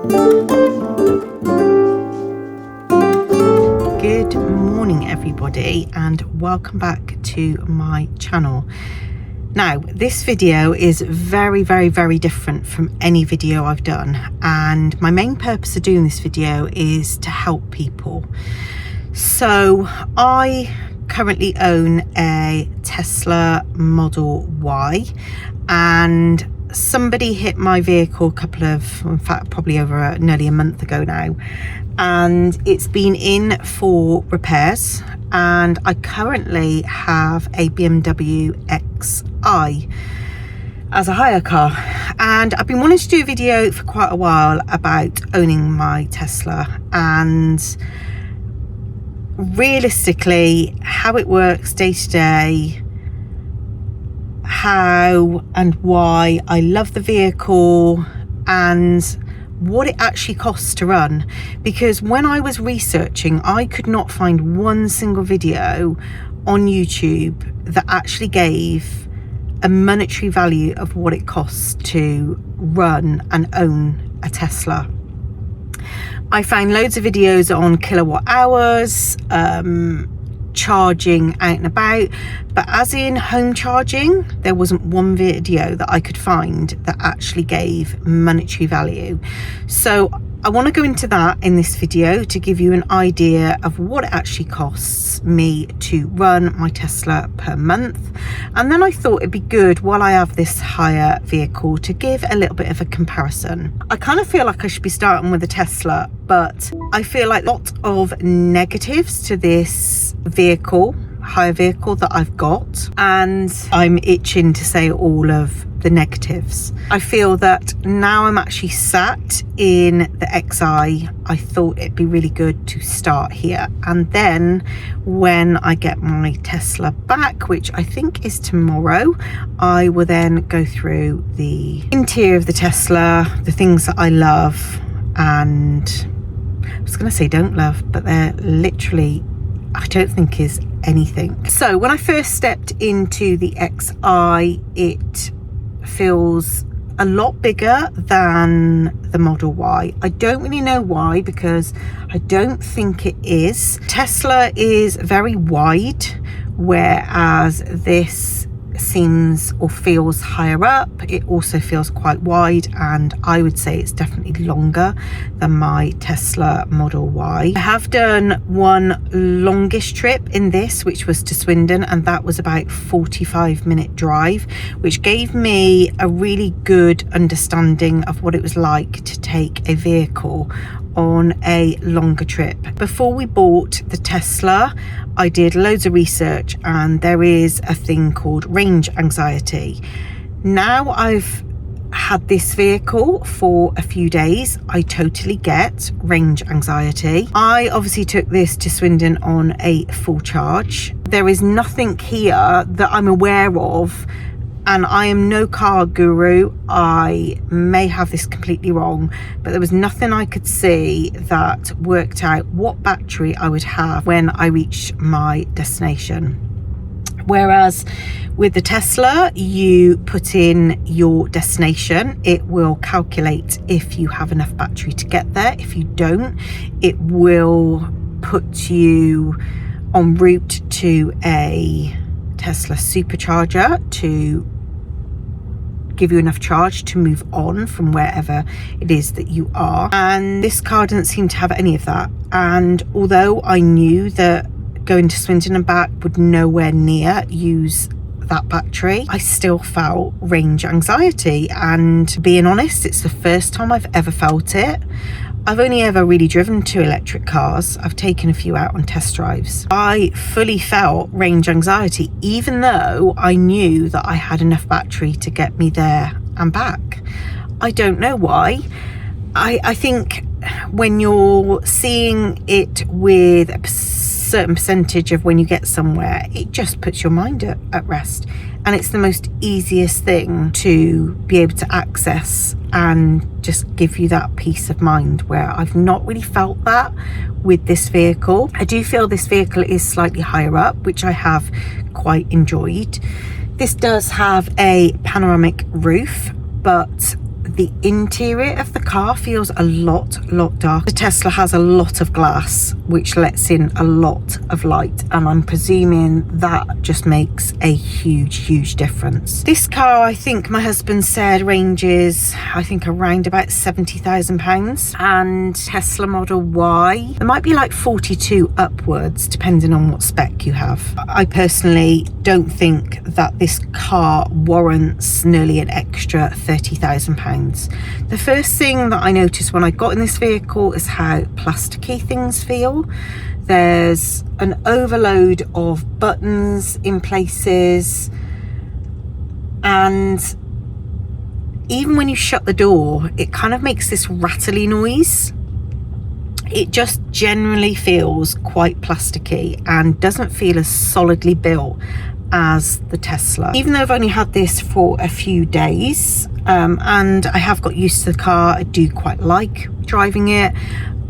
Good morning everybody, and welcome back to my channel. Now this video is very different from any video I've done, and my main purpose of doing this video is to help people. So I currently own a Tesla Model Y, and somebody hit my vehicle probably over nearly a month ago now, and it's been in for repairs, and I currently have a BMW XI as a hire car, and I've been wanting to do a video for quite a while about owning my Tesla and realistically how it works day to day, how and why I love the vehicle, and what it actually costs to run. Because when I was researching, I could not find one single video on YouTube that actually gave a monetary value of what it costs to run and own a Tesla. I found loads of videos on kilowatt hours, charging out and about, but as in home charging, there wasn't one video that I could find that actually gave monetary value. So I want to go into that in this video to give you an idea of what it actually costs me to run my Tesla per month. And then I thought it'd be good, while I have this hire vehicle, to give a little bit of a comparison. I kind of feel like I should be starting with a Tesla, but I feel like a lot of negatives to this vehicle, hire vehicle that I've got, and I'm itching to say all of the negatives. I feel that now I'm actually sat in the XI, I thought it'd be really good to start here, and then when I get my Tesla back, which I think is tomorrow, I will then go through the interior of the Tesla, the things that I love and I was going to say don't love, but they're literally, I don't think is anything. So when I first stepped into the XI, it feels a lot bigger than the Model Y. I don't really know why, because I don't think it is. Tesla is very wide, whereas this seems or feels higher up. It also feels quite wide, and I would say it's definitely longer than my Tesla Model Y. I have done one longish trip in this, which was to Swindon, and that was about 45-minute drive, which gave me a really good understanding of what it was like to take a vehicle on a longer trip. Before we bought the Tesla, I did loads of research, and there is a thing called range anxiety. Now I've had this vehicle for a few days, I totally get range anxiety. I obviously took this to Swindon on a full charge. There is nothing here that I'm aware of, and I am no car guru, I may have this completely wrong, but there was nothing I could see that worked out what battery I would have when I reached my destination. Whereas with the Tesla, you put in your destination, it will calculate if you have enough battery to get there. If you don't, it will put you en route to a Tesla supercharger to give you enough charge to move on from wherever it is that you are. And this car doesn't seem to have any of that. And although I knew that going to Swindon and back would nowhere near use that battery, I still felt range anxiety. And being honest, it's the first time I've ever felt it. I've only ever really driven 2 electric cars. I've taken a few out on test drives. I fully felt range anxiety, even though I knew that I had enough battery to get me there and back. I don't know why. I think when you're seeing it with a certain percentage of when you get somewhere, it just puts your mind at rest. And it's the most easiest thing to be able to access and just give you that peace of mind, where I've not really felt that with this vehicle. I do feel this vehicle is slightly higher up, which I have quite enjoyed. This does have a panoramic roof, but the interior of the car feels a lot darker. The Tesla has a lot of glass which lets in a lot of light, and I'm presuming that just makes a huge difference. This car, I think my husband said, ranges I think around about £70,000, and Tesla Model Y, there might be like 42 upwards depending on what spec you have. I personally don't think that this car warrants nearly an extra £30,000. The first thing that I noticed when I got in this vehicle is how plasticky things feel. There's an overload of buttons in places, and even when you shut the door, it kind of makes this rattly noise. It just generally feels quite plasticky and doesn't feel as solidly built as the Tesla. Even though I've only had this for a few days, and I have got used to the car, I do quite like driving it.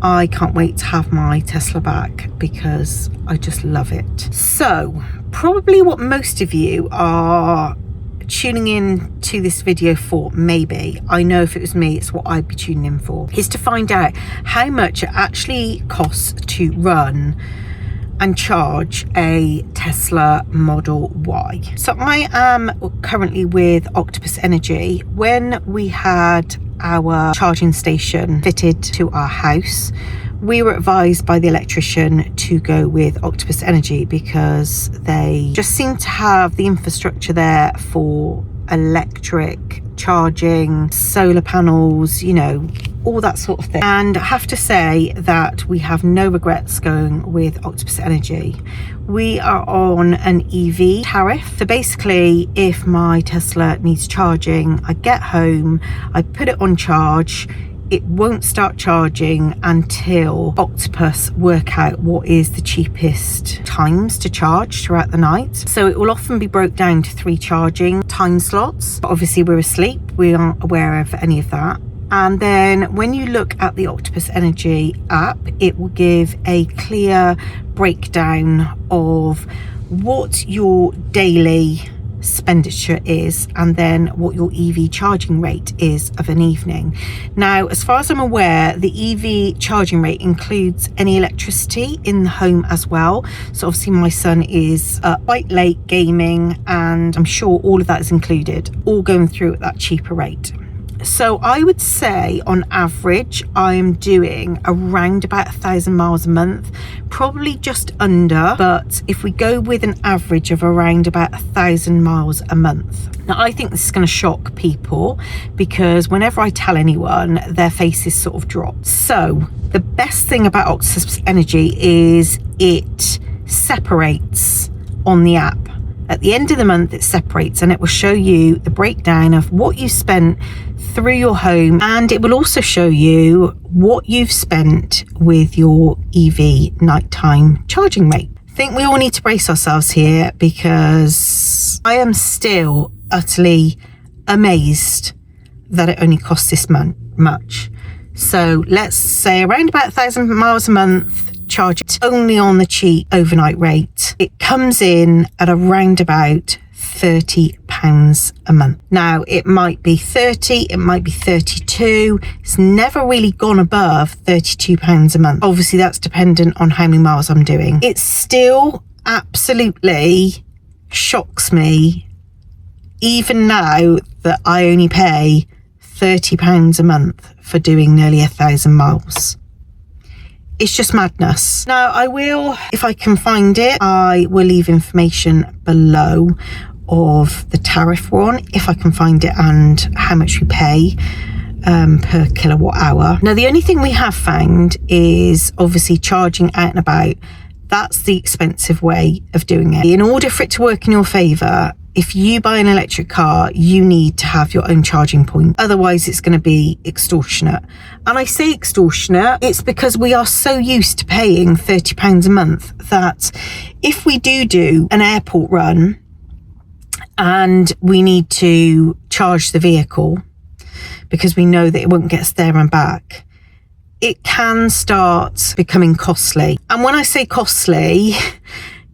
I can't wait to have my Tesla back because I just love it. So probably what most of you are tuning in to this video for, maybe, I know if it was me, it's what I'd be tuning in for, is to find out how much it actually costs to run and charge a Tesla Model Y. So I am currently with Octopus Energy. When we had our charging station fitted to our house, we were advised by the electrician to go with Octopus Energy because they just seem to have the infrastructure there for electric charging, solar panels, you know, all that sort of thing. And I have to say that we have no regrets going with Octopus Energy. We are on an EV tariff. So basically, if my Tesla needs charging, I get home, I put it on charge, it won't start charging until Octopus work out what is the cheapest times to charge throughout the night. So it will often be broke down to 3 charging time slots. But obviously we're asleep, we aren't aware of any of that. And then when you look at the Octopus Energy app, it will give a clear breakdown of what your daily expenditure is and then what your EV charging rate is of an evening. Now, as far as I'm aware, the EV charging rate includes any electricity in the home as well. So obviously my son is quite late gaming, and I'm sure all of that is included, all going through at that cheaper rate. So I would say on average I am doing around about 1,000 miles a month, probably just under, but if we go with an average of around about 1,000 miles a month. Now I think this is going to shock people because whenever I tell anyone, their faces sort of drop. So the best thing about Octopus Energy is it separates on the app. At the end of the month, it separates and it will show you the breakdown of what you spent through your home, and it will also show you what you've spent with your EV nighttime charging rate. I think we all need to brace ourselves here because I am still utterly amazed that it only costs this much. So let's say around about 1,000 miles a month, charge it only on the cheap overnight rate. It comes in at around about £30 a month. Now it might be 30, it might be 32. It's never really gone above £32 a month. Obviously that's dependent on how many miles I'm doing. It still absolutely shocks me even now that I only pay £30 a month for doing nearly 1,000 miles. It's just madness. Now I will, if I can find it, I will leave information below of the tariff we're on, if I can find it, and how much we pay per kilowatt hour. Now the only thing we have found is obviously charging out and about. That's the expensive way of doing it. In order for it to work in your favour, if you buy an electric car, you need to have your own charging point. Otherwise, it's going to be extortionate. And I say extortionate, it's because we are so used to paying £30 a month that if we do an airport run and we need to charge the vehicle because we know that it won't get us there and back, it can start becoming costly. And when I say costly,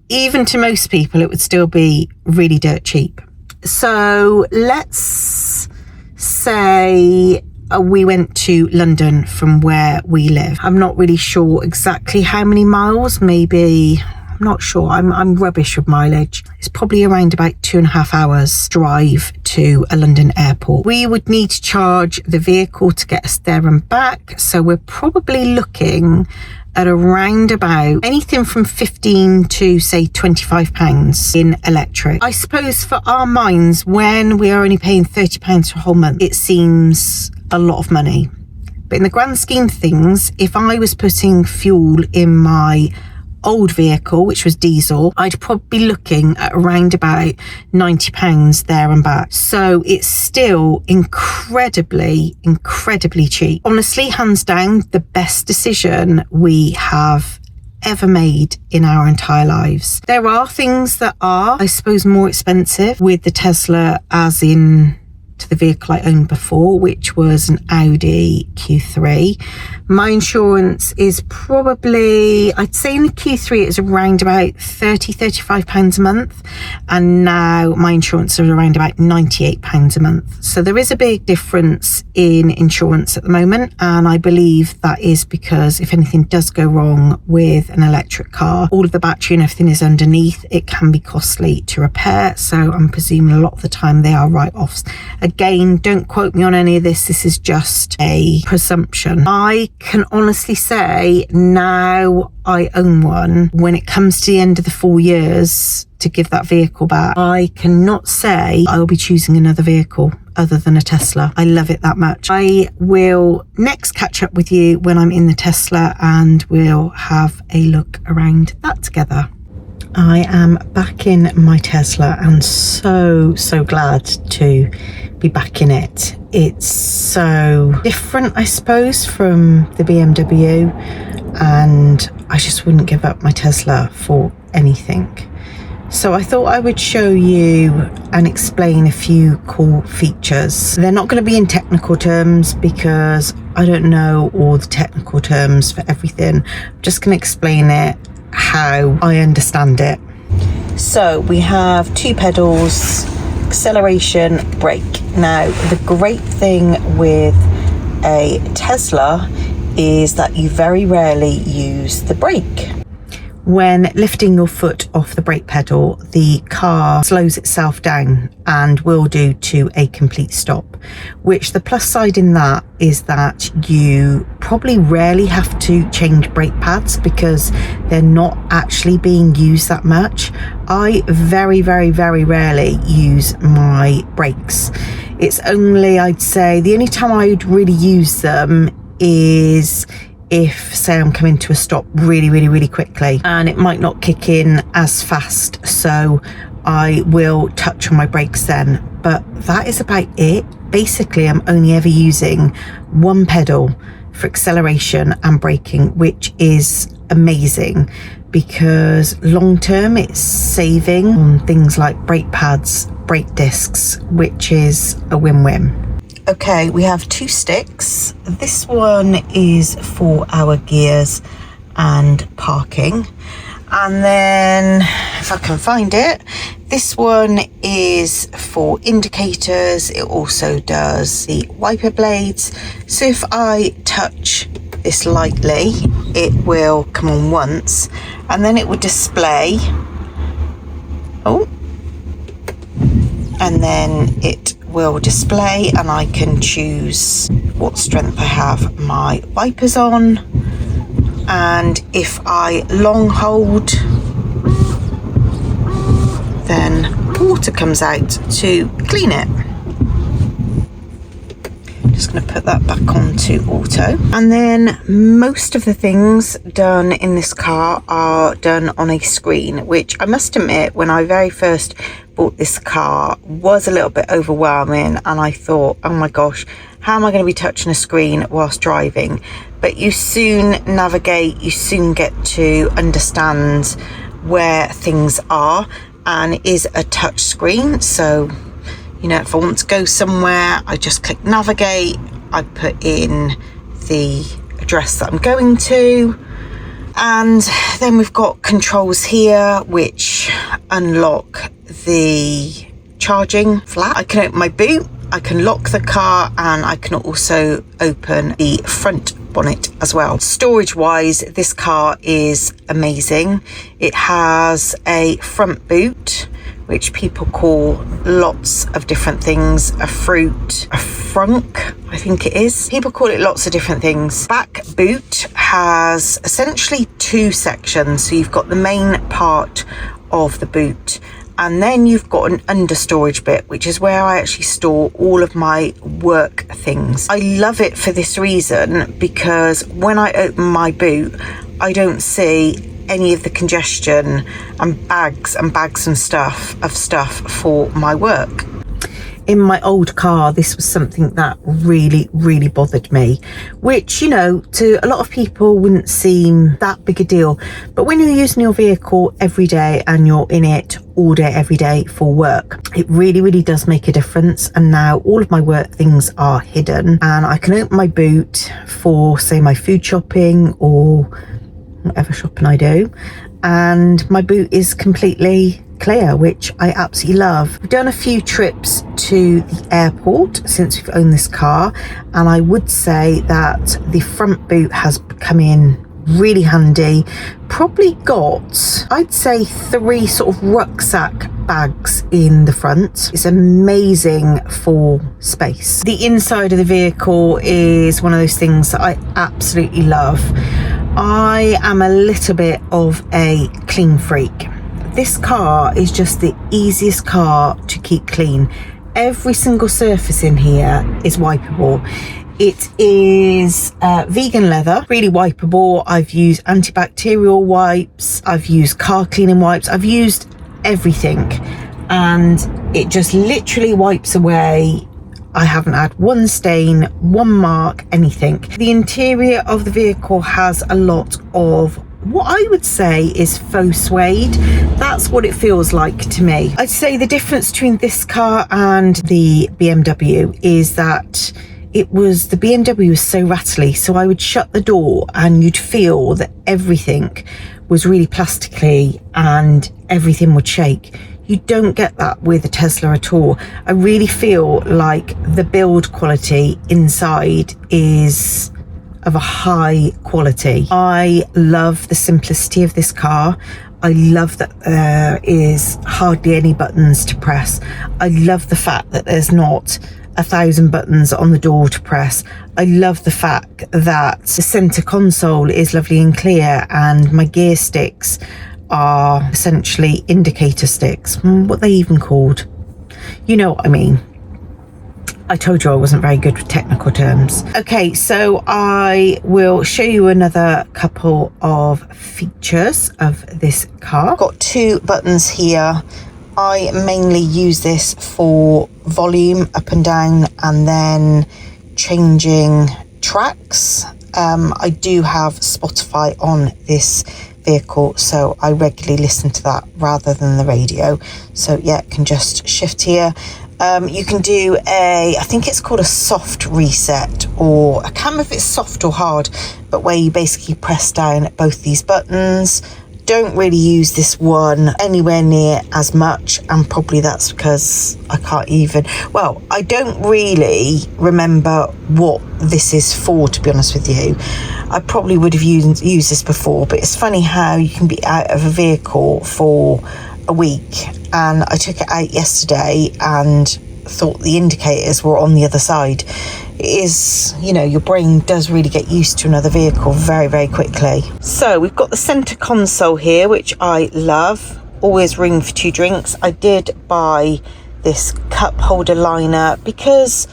even to most people, it would still be really dirt cheap. So let's say we went to London from where we live. I'm not really sure exactly how many miles, maybe, I'm not sure, I'm rubbish with mileage. It's probably around about 2.5 hours drive to a London airport. We would need to charge the vehicle to get us there and back, so we're probably looking at around about anything from 15 to say £25 in electric. I suppose for our minds, when we are only paying £30 for a whole month, it seems a lot of money. But in the grand scheme of things, if I was putting fuel in my old vehicle, which was diesel, I'd probably be looking at around about £90 there and back. So it's still incredibly cheap. Honestly, hands down, the best decision we have ever made in our entire lives. There are things that are, I suppose, more expensive with the Tesla, as in to the vehicle I owned before, which was an Audi Q3. My insurance is probably, I'd say in the Q3 it was around about £35 a month, and now my insurance is around about £98 a month. So there is a big difference in insurance at the moment, and I believe that is because if anything does go wrong with an electric car, all of the battery and everything is underneath, it can be costly to repair. So I'm presuming a lot of the time they are write-offs. Again, don't quote me on any of this. This is just a presumption. I can honestly say now I own one, when it comes to the end of the 4 years to give that vehicle back, I cannot say I will be choosing another vehicle other than a Tesla. I love it that much. I will next catch up with you when I'm in the Tesla and we'll have a look around that together. I am back in my Tesla and so glad to be back in it. It's so different, I suppose, from the BMW, and I just wouldn't give up my Tesla for anything. So I thought I would show you and explain a few cool features. They're not going to be in technical terms because I don't know all the technical terms for everything. I'm just going to explain it how I understand it. So we have two pedals, acceleration, brake. Now the great thing with a Tesla is that you very rarely use the brake. When lifting your foot off the brake pedal, the car slows itself down and will do to a complete stop, which the plus side in that is that you probably rarely have to change brake pads because they're not actually being used that much. I very rarely use my brakes. It's only, I'd say, the only time I would really use them is if, say, I'm coming to a stop really quickly and it might not kick in as fast, so I will touch on my brakes then. But that is about it. Basically, I'm only ever using one pedal for acceleration and braking, which is amazing because long term it's saving on things like brake pads, brake discs, which is a win-win. Okay, we have two sticks. This one is for our gears and parking. And then, if I can find it, this one is for indicators. It also does the wiper blades. So if I touch this lightly, it will come on once and then it will display. Oh, and then it will display and I can choose what strength I have my wipers on, and if I long hold then water comes out to clean it. Just going to put that back onto auto. And then most of the things done in this car are done on a screen, which I must admit, when I very first bought this car, was a little bit overwhelming, and I thought, oh my gosh, how am I going to be touching a screen whilst driving? But you soon navigate, you soon get to understand where things are, and it is a touch screen. So, you know, if I want to go somewhere, I just click navigate, I put in the address that I'm going to, and then we've got controls here which unlock the charging flat. I can open my boot I can lock the car, and I can also open the front bonnet as well. Storage wise, this car is amazing. It has a front boot, which people call lots of different things. A fruit, a frunk, I think it is. People call it lots of different things. Back boot has essentially two sections. So you've got the main part of the boot, and then you've got an under storage bit, which is where I actually store all of my work things. I love it for this reason, because when I open my boot, I don't see any of the congestion and bags and stuff for my work. In my old car, this was something that really bothered me, which, you know, to a lot of people wouldn't seem that big a deal, but when you're using your vehicle every day and you're in it all day every day for work, it really does make a difference. And now all of my work things are hidden, and I can open my boot for, say, my food shopping or whatever shopping I do, and my boot is completely clear, which I absolutely love. We've done a few trips to the airport since we've owned this car, and I would say that the front boot has come in really handy. Probably got, I'd say, 3 sort of rucksack bags in the front. It's amazing for space. The inside of the vehicle is one of those things that I absolutely love. I am a little bit of a clean freak. This car is just the easiest car to keep clean. Every single surface in here is wipeable. It is vegan leather, really wipeable. I've used antibacterial wipes, I've used car cleaning wipes, I've used everything, and it just literally wipes away. I haven't had one stain, one mark, anything. The interior of the vehicle has a lot of what I would say is faux suede. That's what it feels like to me. I'd say the difference between this car and the BMW is that the BMW was so rattly, so I would shut the door and you'd feel that everything was really plasticky and everything would shake. You don't get that with a Tesla at all. I really feel like the build quality inside is of a high quality. I love the simplicity of this car. I love that there is hardly any buttons to press. I love the fact that there's not 1,000 buttons on the door to press. I love the fact that the center console is lovely and clear, and my gear sticks are essentially indicator sticks. What are they even called? You know what I mean. I told you I wasn't very good with technical terms. Okay, so I will show you another couple of features of this car. Got 2 buttons here. I mainly use this for volume up and down, and then changing tracks. I do have Spotify on this vehicle, so I regularly listen to that rather than the radio. So yeah, can just shift here. You can do I think it's called a soft reset, or I can't remember if it's soft or hard, but where you basically press down at both these buttons. Don't really use this one anywhere near as much, and probably that's because I don't really remember what this is for, to be honest with you. I probably would have used this before, but it's funny how you can be out of a vehicle for a week, and I took it out yesterday and thought the indicators were on the other side. It is, you know, your brain does really get used to another vehicle very quickly. So we've got the center console here, which I love. Always room for 2 drinks. I did buy this cup holder liner because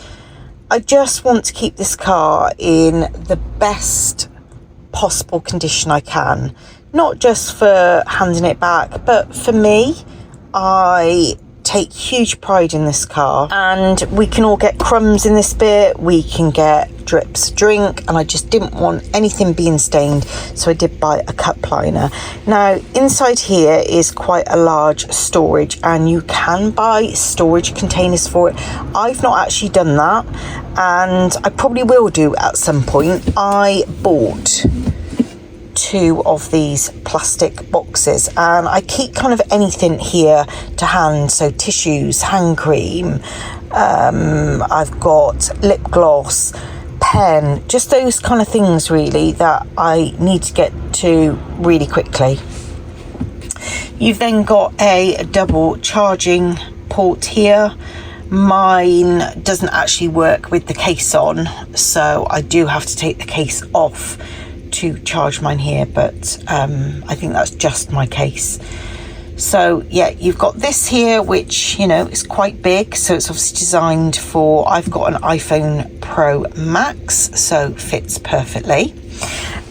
I just want to keep this car in the best possible condition I can. Not just for handing it back, but for me. I take huge pride in this car, and we can all get crumbs in this bit, we can get drips of drink, and I just didn't want anything being stained, so I did buy a cup liner. Now inside here is quite a large storage, and you can buy storage containers for it. I've not actually done that, and I probably will do at some point. I bought 2 of these plastic boxes, and I keep kind of anything here to hand, so tissues, hand cream, I've got lip gloss, pen, just those kind of things really that I need to get to really quickly. You've then got a double charging port here. Mine doesn't actually work with the case on, so I do have to take the case off to charge mine here, but I think that's just my case. So yeah, you've got this here, which, you know, is quite big, so it's obviously designed for, I've got an iPhone Pro Max, so fits perfectly.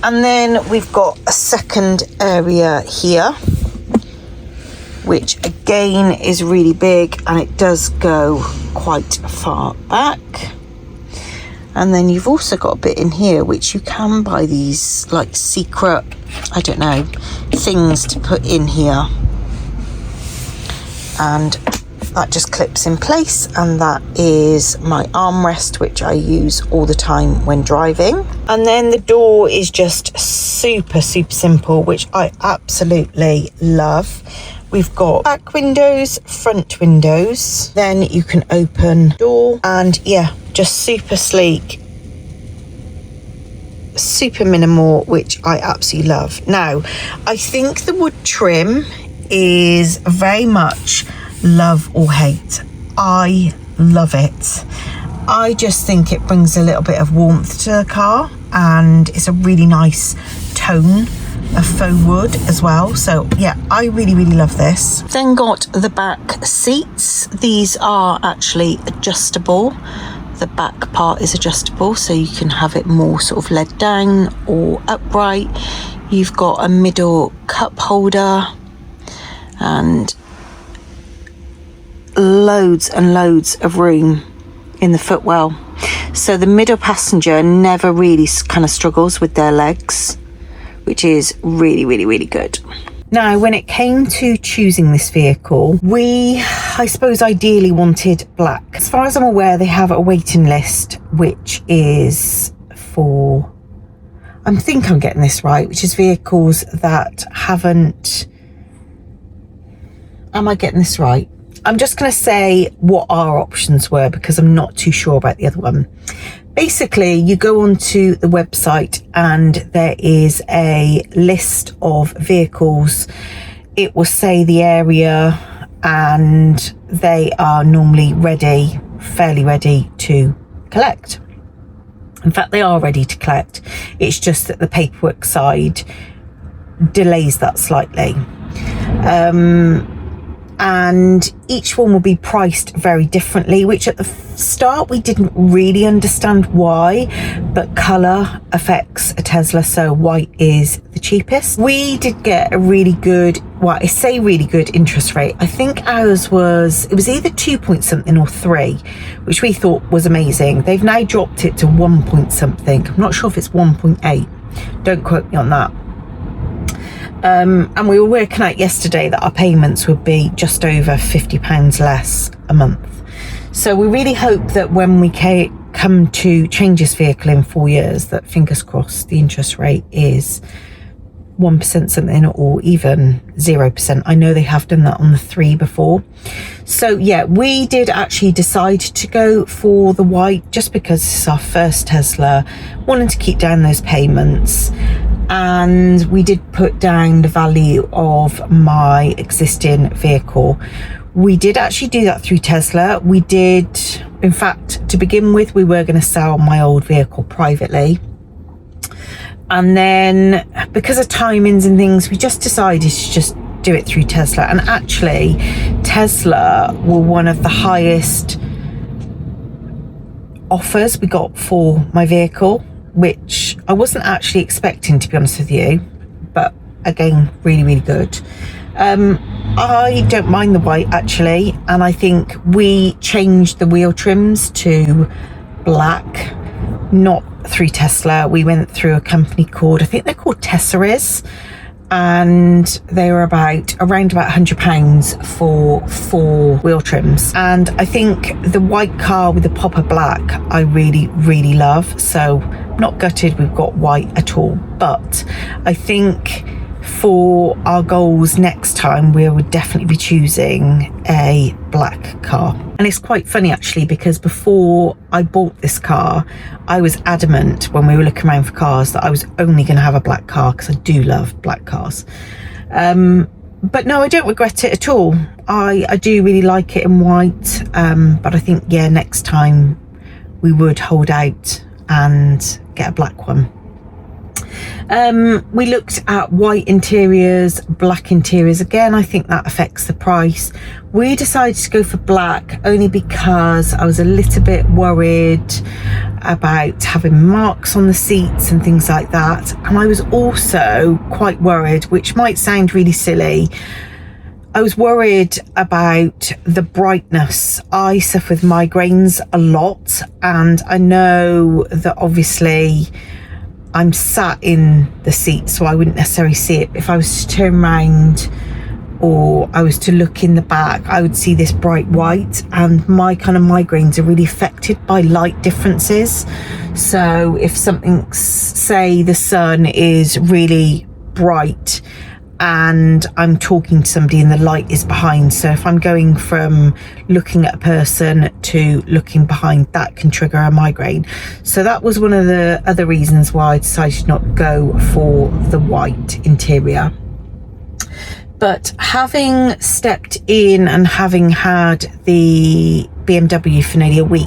And then we've got a second area here, which again is really big, and it does go quite far back. And then you've also got a bit in here which you can buy these like secret, I don't know, things to put in here, and that just clips in place, and that is my armrest, which I use all the time when driving. And then the door is just super simple, which I absolutely love. We've got back windows, front windows, then you can open door, and yeah, just super sleek, super minimal, which I absolutely love. Now, I think the wood trim is very much love or hate. I love it. I just think it brings a little bit of warmth to the car, and it's a really nice tone of faux wood as well. So yeah, I really love this. Then got the back seats. These are actually adjustable. The back part is adjustable, so you can have it more sort of led down or upright. You've got a middle cup holder and loads and loads of room in the footwell, so the middle passenger never really kind of struggles with their legs, which is really good. Now, when it came to choosing this vehicle, I suppose ideally wanted black. As far as I'm aware, they have a waiting list, which is for, I think I'm getting this right, which is vehicles that haven't, am I getting this right? I'm just going to say what our options were, because I'm not too sure about the other one. Basically, you go onto the website and there is a list of vehicles. It will say the area, and they are normally ready, fairly ready to collect. In fact, they are ready to collect. It's just that the paperwork side delays that slightly. And each one will be priced very differently, which at the start we didn't really understand why, but colour affects a Tesla, so white is the cheapest. We did get a really good, well, I say really good interest rate. I think ours was, it was either 2 point something or 3, which we thought was amazing. They've now dropped it to 1 point something. I'm not sure if it's 1.8. Don't quote me on that. And we were working out yesterday that our payments would be just over £50 less a month. So we really hope that when we come to change this vehicle in 4 years, that fingers crossed the interest rate is 1% something, or even 0%. I know they have done that on the 3 before. So yeah, we did actually decide to go for the white just because it's our first Tesla, wanting to keep down those payments. And we did put down the value of my existing vehicle. We did actually do that through Tesla. We did, in fact, to begin with, we were going to sell my old vehicle privately. And then because of timings and things, we just decided to just do it through Tesla. And actually, Tesla were one of the highest offers we got for my vehicle, which I wasn't actually expecting, to be honest with you, but again, really good. I don't mind the white actually, and I think we changed the wheel trims to black, not through Tesla. We went through a company called, I think they're called Tessera's, and they were around about £100 for 4 wheel trims. And I think the white car with the popper black I really love, so not gutted we've got white at all. But I think for our goals next time, we would definitely be choosing a black car. And it's quite funny actually, because before I bought this car, I was adamant when we were looking around for cars that I was only going to have a black car, because I do love black cars. But no, I don't regret it at all. I do really like it in white, but I think, yeah, next time we would hold out and get a black one. We looked at white interiors, black interiors. Again, I think that affects the price. We decided to go for black only because I was a little bit worried about having marks on the seats and things like that. And I was also quite worried, which might sound really silly, I was worried about the brightness. I suffer with migraines a lot, and I know that obviously I'm sat in the seat, so I wouldn't necessarily see it. If I was to turn around or I was to look in the back, I would see this bright white, and my kind of migraines are really affected by light differences. So if something, say the sun is really bright and I'm talking to somebody and the light is behind, so if I'm going from looking at a person to looking behind, that can trigger a migraine. So that was one of the other reasons why I decided not to go for the white interior. But having stepped in and having had the BMW for nearly a week,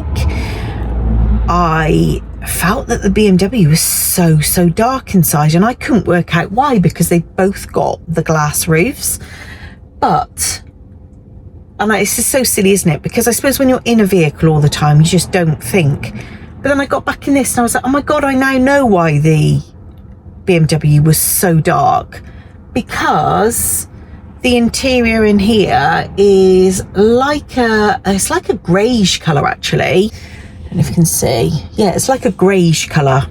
I felt that the BMW was so dark inside, and I couldn't work out why, because they both got the glass roofs. But, and it's just so silly, isn't it? Because I suppose when you're in a vehicle all the time, you just don't think. But then I got back in this and I was like, oh my God, I now know why the BMW was so dark. Because the interior in here is like it's like a greyish colour actually. And if you can see, yeah, it's like a greyish colour,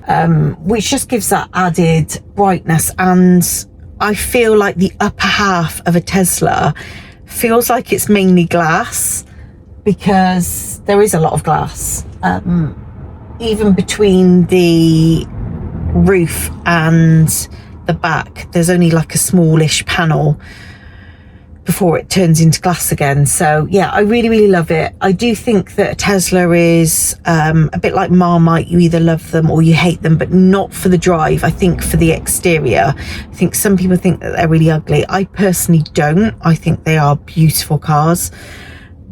which just gives that added brightness. And I feel like the upper half of a Tesla feels like it's mainly glass, because there is a lot of glass, even between the roof and the back. There's only like a smallish panel before it turns into glass again. So yeah, I really love it. I do think that a Tesla is a bit like Marmite. You either love them or you hate them, but not for the drive. I think for the exterior. I think some people think that they're really ugly. I personally don't. I think they are beautiful cars.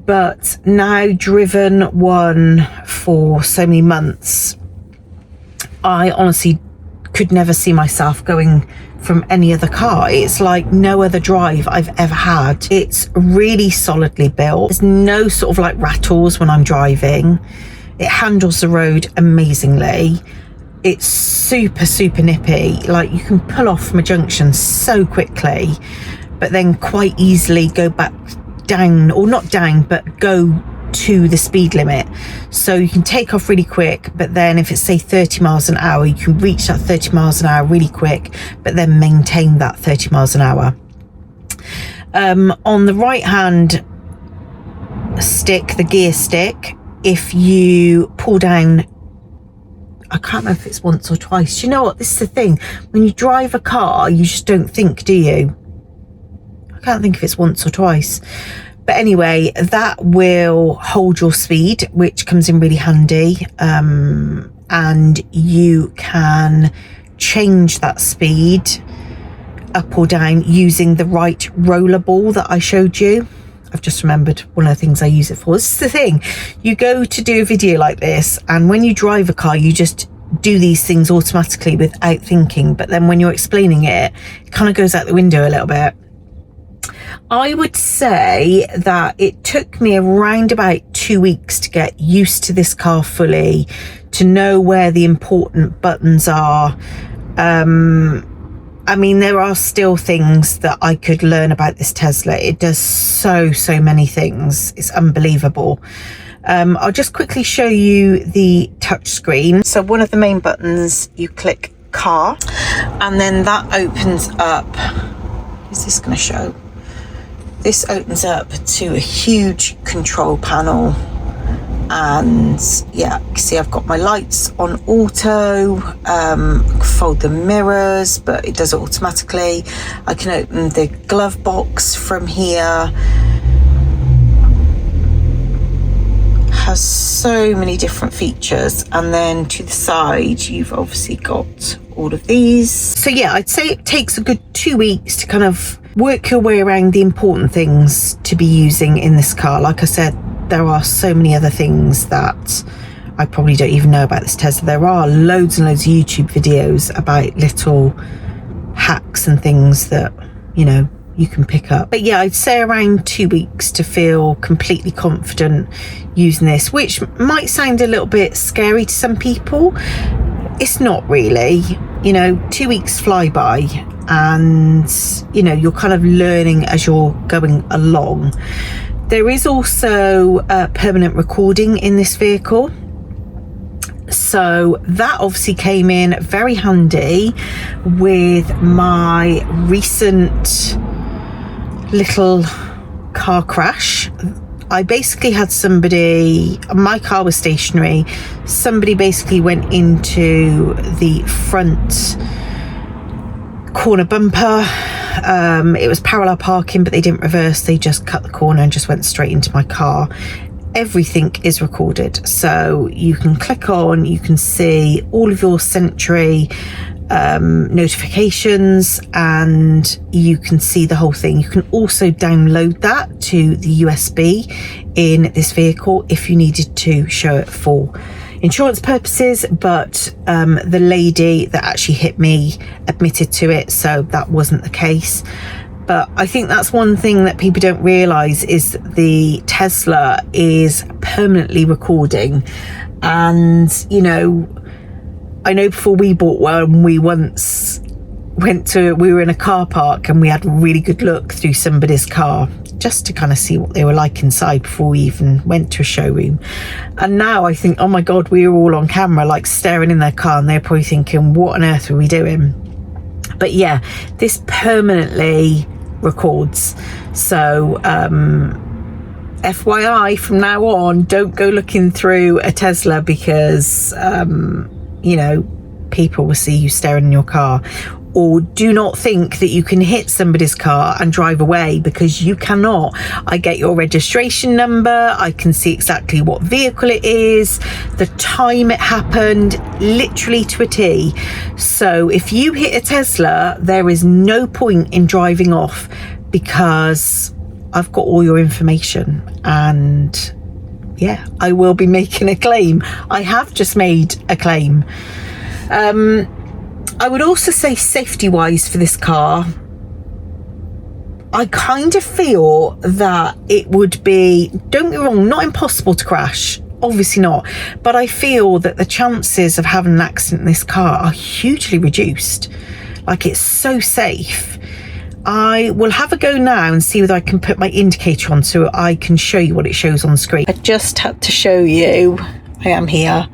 But now driven one for so many months, I honestly could never see myself going from any other car. It's like no other drive I've ever had. It's really solidly built. There's no sort of like rattles when I'm driving. It handles the road amazingly. It's super nippy. Like you can pull off from a junction so quickly, but then quite easily go back down, or not down, but go to the speed limit. So you can take off really quick, but then if it's say 30 miles an hour, you can reach that 30 miles an hour really quick, but then maintain that 30 miles an hour. On the right hand stick, the gear stick, if you pull down, I can't remember if it's once or twice. Do you know what? This is the thing. When you drive a car, you just don't think, do you? I can't think if it's once or twice. But anyway, that will hold your speed, which comes in really handy. And you can change that speed up or down using the right roller ball that I showed you. I've just remembered one of the things I use it for. This is the thing. You go to do a video like this, and when you drive a car, you just do these things automatically without thinking. But then when you're explaining it, it kind of goes out the window a little bit. I would say that it took me around about 2 weeks to get used to this car fully, to know where the important buttons are. I mean, there are still things that I could learn about this Tesla. It does so many things. It's unbelievable. I'll just quickly show you the touch screen. So one of the main buttons, you click car, and then that opens up. Is this going to show? This opens up to a huge control panel, And yeah, you can see I've got my lights on auto. Fold the mirrors, but it does it automatically. I can open the glove box from here. Has so many different features. And then to the side, you've obviously got all of these. So yeah, I'd say it takes a good 2 weeks to kind of work your way around the important things to be using in this car. Like I said, there are so many other things that I probably don't even know about this Tesla. There are loads and loads of YouTube videos about little hacks and things that, you know, you can pick up. But yeah, I'd say around 2 weeks to feel completely confident using this, which might sound a little bit scary to some people. It's not really, you know, 2 weeks fly by, and you know, you're kind of learning as you're going along. There is also permanent recording in this vehicle, so that obviously came in very handy with my recent little car crash. I basically had somebody, my car was stationary, somebody basically went into the front corner bumper. It was parallel parking, but they didn't reverse, they just cut the corner and just went straight into my car. Everything is recorded, so you can click on, you can see all of your Sentry notifications, and you can see the whole thing. You can also download that to the USB in this vehicle if you needed to show it for insurance purposes, but the lady that actually hit me admitted to it, so that wasn't the case. But I think that's one thing that people don't realize, is the Tesla is permanently recording. And you know, I know before we bought one, we once we were in a car park and we had a really good look through somebody's car just to kind of see what they were like inside before we even went to a showroom. And now I think, oh my God, we were all on camera, like staring in their car, and they're probably thinking, what on earth were we doing? But yeah, this permanently records. So FYI, from now on, don't go looking through a Tesla, because you know, people will see you staring in your car. Or do not think that you can hit somebody's car and drive away, because you cannot. I get your registration number, I can see exactly what vehicle it is, the time it happened, literally to a T. So if you hit a Tesla, there is no point in driving off, because I've got all your information. And yeah, I will be making a claim. I have just made a claim. I would also say, safety wise, for this car, I kind of feel that it would be, don't get me wrong, not impossible to crash, obviously not, but I feel that the chances of having an accident in this car are hugely reduced. Like, it's so safe. I will have a go now and see whether I can put my indicator on so I can show you what it shows on the screen. I just had to show you, I am here.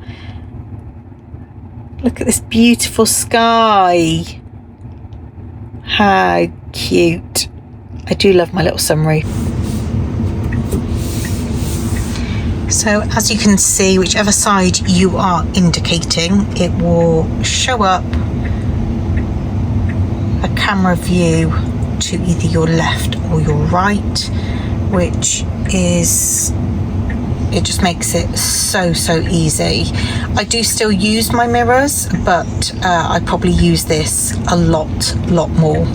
Look at this beautiful sky. How cute. I do love my little sunroof. So as you can see, whichever side you are indicating, it will show up a camera view to either your left or your right, which is, it just makes it so easy. I do still use my mirrors, but I probably use this a lot more.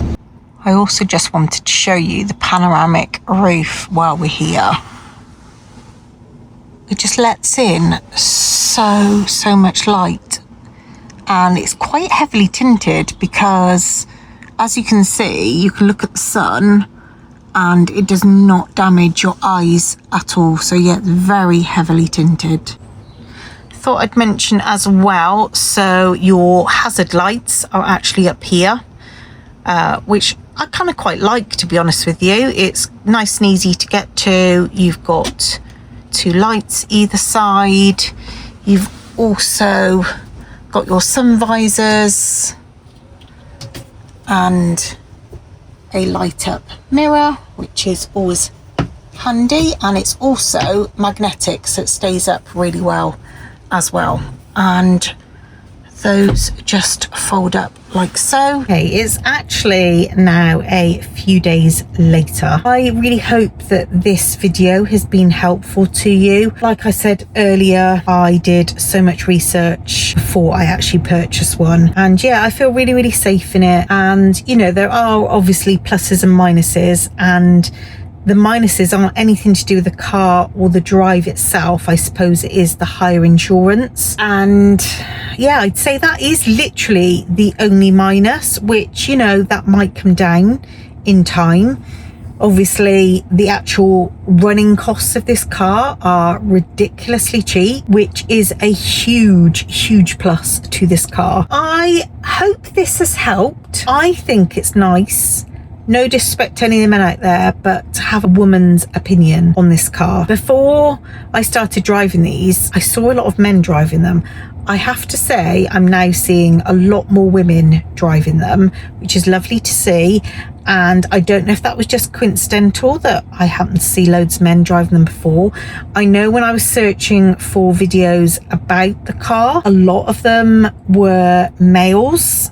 I also just wanted to show you the panoramic roof while we're here. It just lets in so much light, and it's quite heavily tinted, because as you can see, you can look at the sun and it does not damage your eyes at all. So yeah, it's very heavily tinted. Thought I'd mention as well, so your hazard lights are actually up here, which I kind of quite like, to be honest with you. It's nice and easy to get to. You've got 2 lights either side. You've also got your sun visors and a light up mirror, which is always handy, and it's also magnetic, so it stays up really well as well. And those just fold up like so. Okay, it's actually now a few days later. I really hope that this video has been helpful to you. Like I said earlier, I did so much research before I actually purchased one, and yeah, I feel really, really safe in it. And you know, there are obviously pluses and minuses, and the minuses aren't anything to do with the car or the drive itself. I suppose it is the higher insurance. And yeah, I'd say that is literally the only minus, which, you know, that might come down in time. Obviously, the actual running costs of this car are ridiculously cheap, which is a huge, huge plus to this car. I hope this has helped. I think it's nice, no disrespect to any of the men out there, but to have a woman's opinion on this car. Before I started driving these, I saw a lot of men driving them. I have to say, I'm now seeing a lot more women driving them, which is lovely to see. And I don't know if that was just coincidental that I happened to see loads of men driving them before. I know when I was searching for videos about the car, a lot of them were males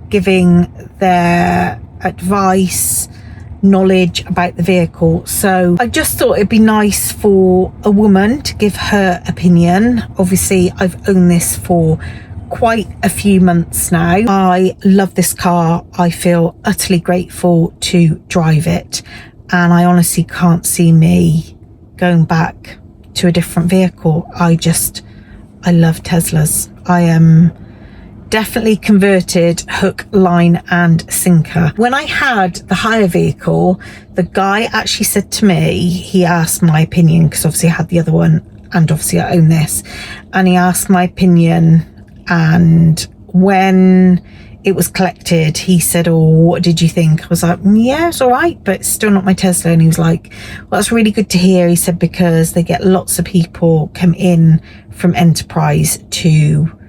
giving their advice, knowledge about the vehicle. So I just thought it'd be nice for a woman to give her opinion. Obviously, I've owned this for quite a few months now. I love this car. I feel utterly grateful to drive it, and I honestly can't see me going back to a different vehicle. I love Teslas. I am definitely converted hook, line and sinker. When I had the hire vehicle, the guy actually said to me, he asked my opinion, because obviously I had the other one and obviously I own this, and he asked my opinion, and when it was collected, he said, oh, what did you think? I was like, yeah, it's all right, but it's still not my Tesla. And he was like, well, that's really good to hear. He said, because they get lots of people come in from Enterprise to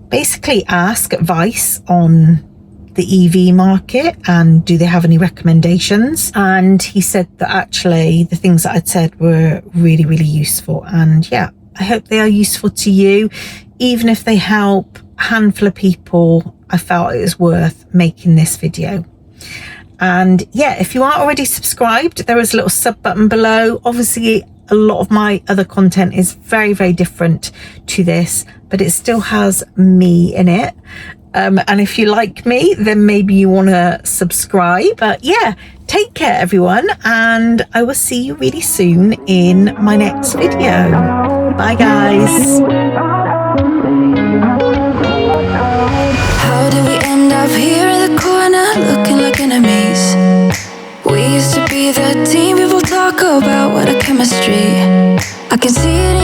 basically ask advice on the EV market and do they have any recommendations. And he said that actually the things that I'd said were really, really useful. And yeah, I hope they are useful to you. Even if they help a handful of people, I felt it was worth making this video. And yeah, if you aren't already subscribed, there is a little sub button below. Obviously, a lot of my other content is very, very different to this, but it still has me in it. And if you like me, then maybe you want to subscribe. But yeah, take care, everyone. And I will see you really soon in my next video. Bye, guys. How did we end up here in the corner looking like enemies? We used to be the team people talk about, what a chemistry. I can see it in